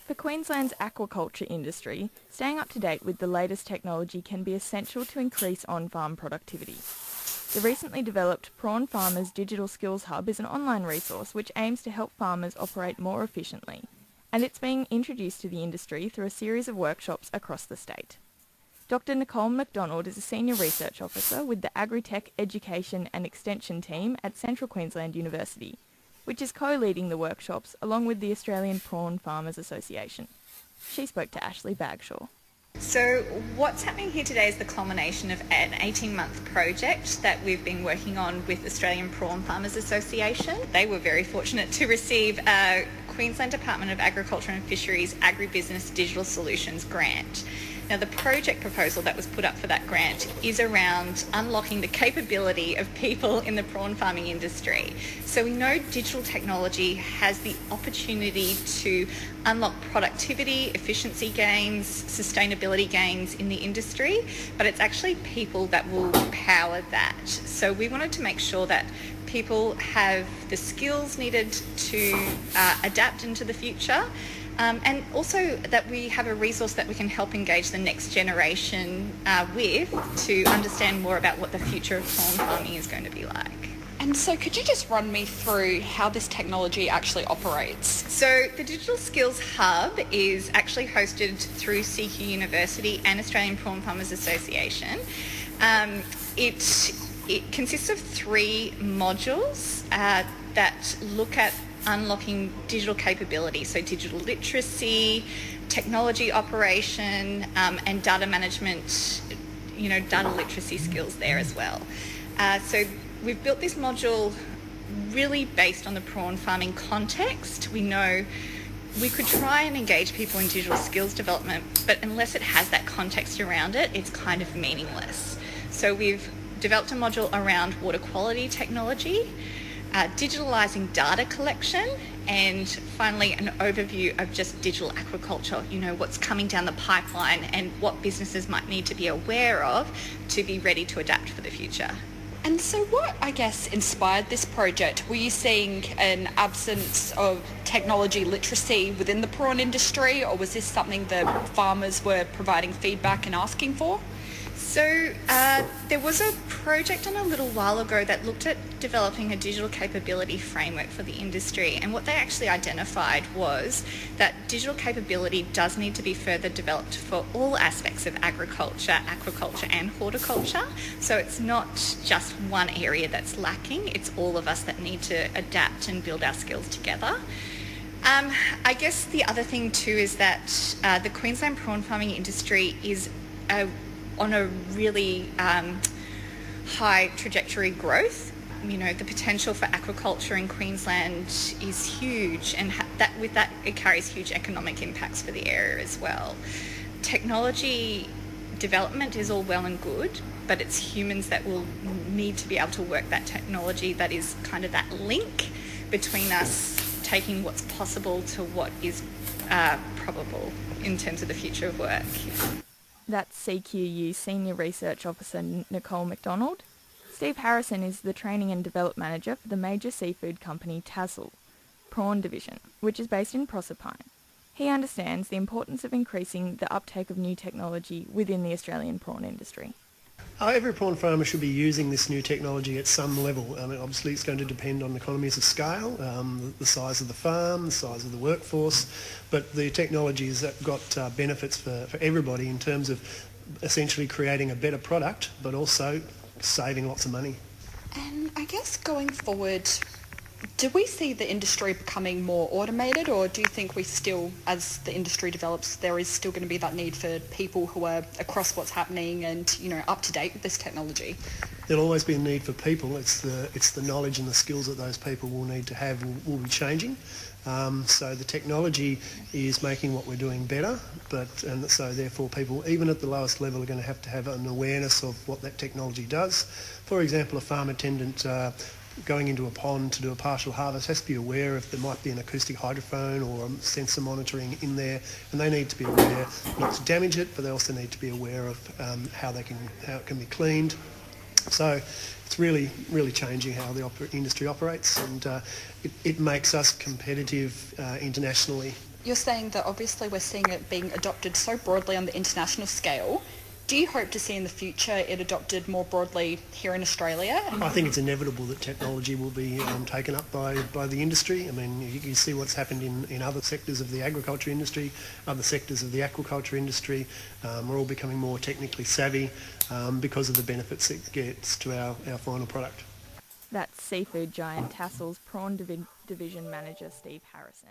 For Queensland's aquaculture industry, staying up to date with the latest technology can be essential to increase on-farm productivity. The recently developed Prawn Farmers Digital Skills Hub is an online resource which aims to help farmers operate more efficiently, and it's being introduced to the industry through a series of workshops across the state. Dr Nicole McDonald is a Senior Research Officer with the Agritech Education and Extension team at Central Queensland University, which is co-leading the workshops along with the Australian Prawn Farmers Association. She spoke to Ashley Bagshaw. So what's happening here today is the culmination of an 18-month project that we've been working on with Australian Prawn Farmers Association. They were very fortunate to receive a Queensland Department of Agriculture and Fisheries Agribusiness Digital Solutions grant. Now, the project proposal that was put up for that grant is around unlocking the capability of people in the prawn farming industry. So we know digital technology has the opportunity to unlock productivity, efficiency gains, sustainability gains in the industry, but it's actually people that will power that. So we wanted to make sure that people have the skills needed to adapt into the future. And also that we have a resource that we can help engage the next generation with to understand more about what the future of prawn farming is going to be like. And so could you just run me through how this technology actually operates? So the Digital Skills Hub is actually hosted through CQ University and Australian Prawn Farmers Association. It consists of 3 modules that look at unlocking digital capability, so digital literacy, technology operation, and data management, data literacy skills there as well. So we've built this module really based on the prawn farming context. We know we could try and engage people in digital skills development, but unless it has that context around it, it's kind of meaningless. So we've developed a module around water quality technology, digitalising data collection, and finally an overview of just digital aquaculture, what's coming down the pipeline and what businesses might need to be aware of to be ready to adapt for the future. And so what, inspired this project? Were you seeing an absence of technology literacy within the prawn industry, or was this something that farmers were providing feedback and asking for? So there was a project on a little while ago that looked at developing a digital capability framework for the industry, and what they actually identified was that digital capability does need to be further developed for all aspects of agriculture, aquaculture and horticulture. So it's not just one area that's lacking, it's all of us that need to adapt and build our skills together. I guess the other thing too is that the Queensland prawn farming industry is on a really high trajectory growth. The potential for aquaculture in Queensland is huge, and with that it carries huge economic impacts for the area as well. Technology development is all well and good, but it's humans that will need to be able to work that technology that is kind of that link between us taking what's possible to what is probable in terms of the future of work. That's CQU Senior Research Officer Nicole McDonald. Steve Harrison is the Training and Development Manager for the major seafood company Tassal Prawn Division, which is based in Proserpine. He understands the importance of increasing the uptake of new technology within the Australian prawn industry. Every prawn farmer should be using this new technology at some level. Obviously it's going to depend on economies of scale, the size of the farm, the size of the workforce, but the technology's got benefits for everybody in terms of essentially creating a better product, but also saving lots of money. And I guess going forward, do we see the industry becoming more automated, or do you think we still, as the industry develops, there is still going to be that need for people who are across what's happening and, up to date with this technology? There'll always be a need for people. It's the knowledge and the skills that those people will need to have will be changing. So the technology is making what we're doing better, and so therefore people, even at the lowest level, are going to have an awareness of what that technology does. For example, a farm attendant going into a pond to do a partial harvest has to be aware if there might be an acoustic hydrophone or sensor monitoring in there, and they need to be aware not to damage it, but they also need to be aware of how it can be cleaned. So it's really changing how the industry operates, and it makes us competitive internationally You're saying that obviously we're seeing it being adopted so broadly on the international scale. Do you hope to see in the future it adopted more broadly here in Australia? I think it's inevitable that technology will be taken up by the industry. I mean, you see what's happened in other sectors of the agriculture industry, other sectors of the aquaculture industry. We're all becoming more technically savvy because of the benefits it gets to our final product. That's seafood giant Tassel's prawn division manager Steve Harrison.